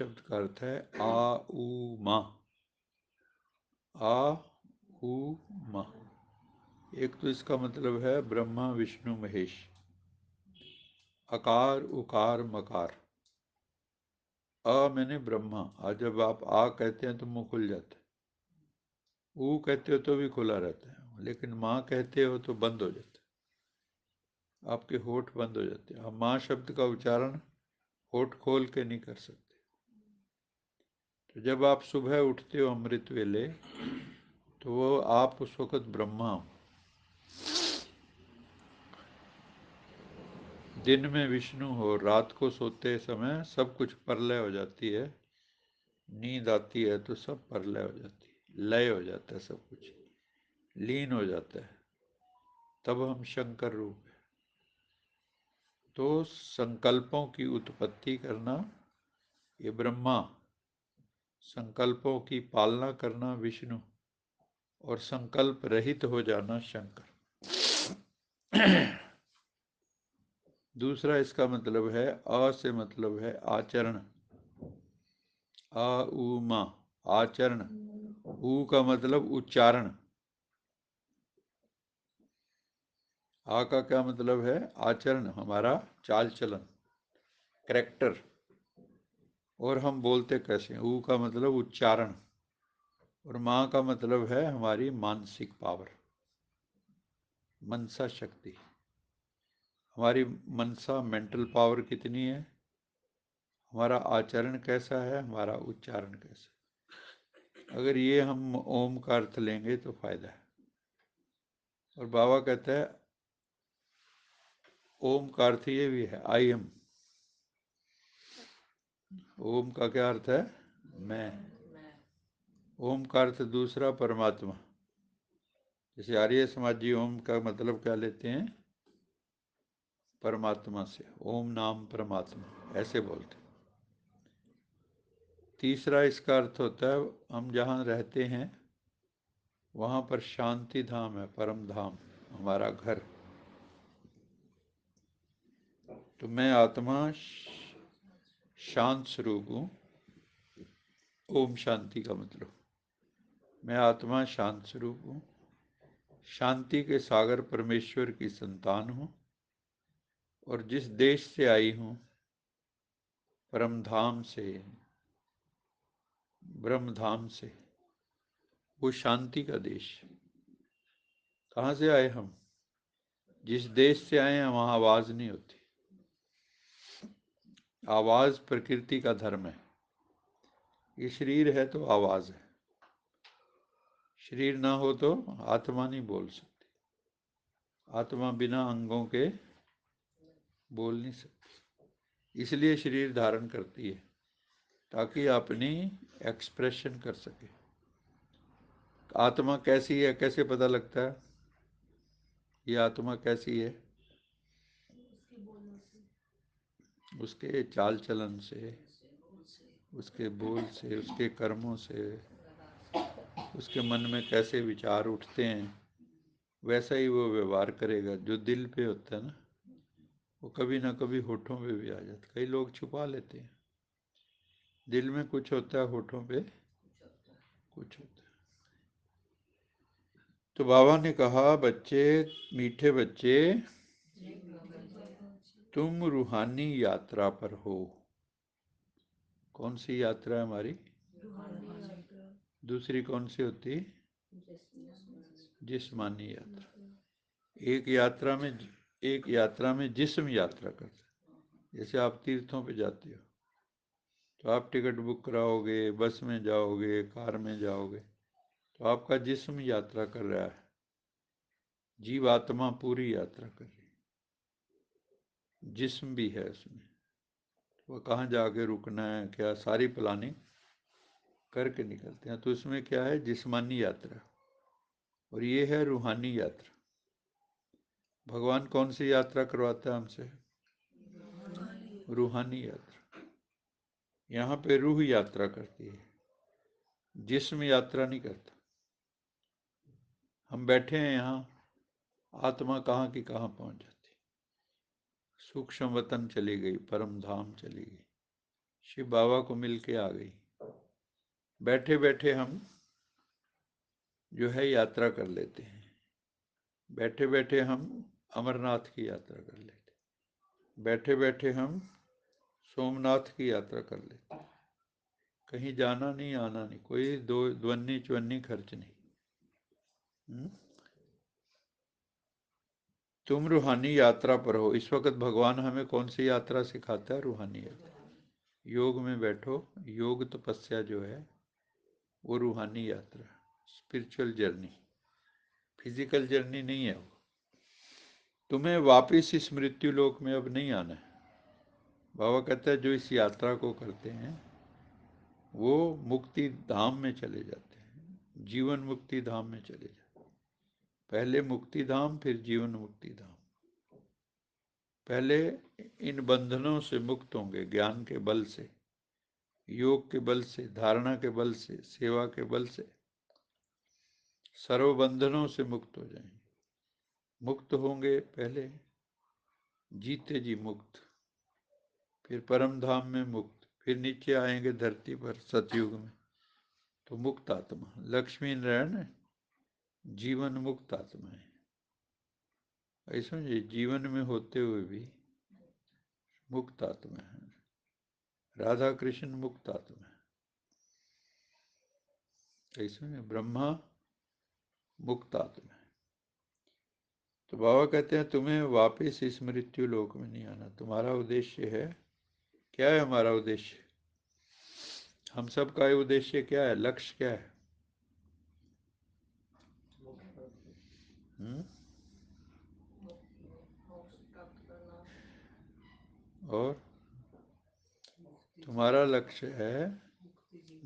शब्द का अर्थ है आ उ मा। आ उ मा। एक तो इसका मतलब है ब्रह्मा विष्णु महेश। अकार उकार मकार। अ मैंने ब्रह्मा। आज जब आप आ कहते हैं तो मुंह खुल जाता है, ऊ कहते हो तो भी खुला रहता है, लेकिन माँ कहते हो तो बंद हो जाता है, आपके होठ बंद हो जाते हैं। आप माँ शब्द का उच्चारण होठ खोल के नहीं कर सकते। तो जब आप सुबह उठते हो अमृत वेले, तो वो आप उस वक़्त ब्रह्मा हो। दिन में विष्णु हो, रात को सोते समय सब कुछ प्रलय हो जाती है, नींद आती है तो सब प्रलय हो जाती है, लय हो जाता है, सब कुछ लीन हो जाता है, तब हम शंकर रूप है। तो संकल्पों की उत्पत्ति करना ये ब्रह्मा, संकल्पों की पालना करना विष्णु, और संकल्प रहित हो जाना शंकर। दूसरा इसका मतलब है अ से मतलब है आचरण। आ उ मा, आचरण। उ का मतलब उच्चारण। आ का क्या मतलब है? आचरण, हमारा चाल चलन, करेक्टर। और हम बोलते कैसे हैं? ऊ का मतलब उच्चारण। और माँ का मतलब है हमारी मानसिक पावर, मनसा शक्ति। हमारी मनसा मेंटल पावर कितनी है, हमारा आचरण कैसा है, हमारा उच्चारण कैसा है। अगर ये हम ओम का अर्थ लेंगे तो फायदा है। और बाबा कहता है ओम का अर्थ ये भी है, आई एम। ओम का क्या अर्थ है? मैं। ओम का अर्थ दूसरा परमात्मा। जैसे आर्य समाजी ओम का मतलब क्या लेते हैं? परमात्मा से, ओम नाम परमात्मा, ऐसे बोलते हैं। तीसरा इसका अर्थ होता है हम जहाँ रहते हैं वहाँ पर शांति धाम है, परम धाम, हमारा घर। तो मैं आत्मा शांत स्वरूप हूँ। ओम शांति का मतलब, मैं आत्मा शांत स्वरूप हूँ, शांति के सागर परमेश्वर की संतान हूँ। और जिस देश से आई हूँ, परम धाम से, ब्रह्म धाम से, वो शांति का देश। कहाँ से आए हम? जिस देश से आए हैं वहाँ आवाज़ नहीं होती। आवाज़ प्रकृति का धर्म है। ये शरीर है तो आवाज़ है, शरीर ना हो तो आत्मा नहीं बोल सकती। आत्मा बिना अंगों के बोल नहीं सकती, इसलिए शरीर धारण करती है ताकि अपनी एक्सप्रेशन कर सके। आत्मा कैसी है, कैसे पता लगता है ये आत्मा कैसी है? उसके चाल चलन से, उसके बोल से, उसके कर्मों से, उसके मन में कैसे विचार उठते हैं, वैसा ही वो व्यवहार करेगा। जो दिल पे होता है ना, वो कभी ना कभी होठों पे भी आ जाता है। कई लोग छुपा लेते हैं, दिल में कुछ होता है, होठों पे कुछ होता है। तो बाबा ने कहा, बच्चे, मीठे बच्चे, तुम रूहानी यात्रा पर हो। कौन सी यात्रा है हमारी? दूसरी कौन सी होती? जिस्मानी यात्रा। एक यात्रा में जिस्म यात्रा करता है। जैसे आप तीर्थों पे जाते हो तो आप टिकट बुक कराओगे, बस में जाओगे, कार में जाओगे, तो आपका जिस्म यात्रा कर रहा है, जीव आत्मा पूरी यात्रा कर रही है, जिस्म भी है उसमें। वह कहाँ जाके रुकना है, क्या, सारी प्लानिंग करके निकलते हैं। तो उसमें क्या है? जिस्मानी यात्रा। और ये है रूहानी यात्रा। भगवान कौन सी यात्रा करवाता है हमसे? रूहानी यात्रा। यहाँ पे रूह यात्रा करती है, जिस्म यात्रा नहीं करता। हम बैठे हैं यहाँ, आत्मा कहाँ की कहाँ पहुँच जाती, सूक्ष्म वतन चली गई, परम धाम चली गई। शिव बाबा को मिल के आ गई। बैठे बैठे हम जो है यात्रा कर लेते हैं, बैठे बैठे हम अमरनाथ की यात्रा कर लेते हैं, बैठे बैठे हम सोमनाथ की यात्रा कर लेते हैं। कहीं जाना नहीं, आना नहीं, कोई दो ध्वनि च्वन्नी खर्च नहीं। तुम रूहानी यात्रा पर हो। इस वक्त भगवान हमें कौन सी यात्रा सिखाता है? रूहानी यात्रा। योग में बैठो। योग तपस्या जो है वो रूहानी यात्रा, स्पिरिचुअल जर्नी, फिजिकल जर्नी नहीं है वो। तुम्हें वापिस इस मृत्यु लोक में अब नहीं आना है। बाबा कहता है जो इस यात्रा को करते हैं वो मुक्ति धाम में चले जाते हैं, जीवन मुक्ति धाम में चले जाते हैं। पहले मुक्ति धाम, फिर जीवन मुक्ति धाम। पहले इन बंधनों से मुक्त होंगे ज्ञान के बल से, योग के बल से, धारणा के बल से, सेवा के बल से सर्व बंधनों से मुक्त हो जाएंगे। मुक्त होंगे पहले, जीते जी मुक्त, फिर परम धाम में मुक्त, फिर नीचे आएंगे धरती पर सतयुग में तो मुक्त आत्मा, लक्ष्मी नारायण जीवन मुक्त आत्मा है। ऐसा समझिए, जीवन में होते हुए भी मुक्त आत्मा है। राधा कृष्ण मुक्त आत्मा है। ऐसा समझिए, ब्रह्मा मुक्त आत्मा है। तो बाबा कहते हैं तुम्हें वापस इस मृत्यु लोक में नहीं आना। तुम्हारा उद्देश्य है, क्या है हमारा उद्देश्य? हम सब का उद्देश्य क्या है? लक्ष्य क्या है? हुँ? और तुम्हारा लक्ष्य है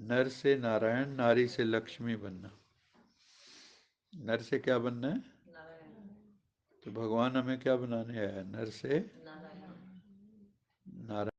नर से नारायण, नारी से लक्ष्मी बनना। नर से क्या बनना है? तो भगवान हमें क्या बनाने आया? नर से नारायण।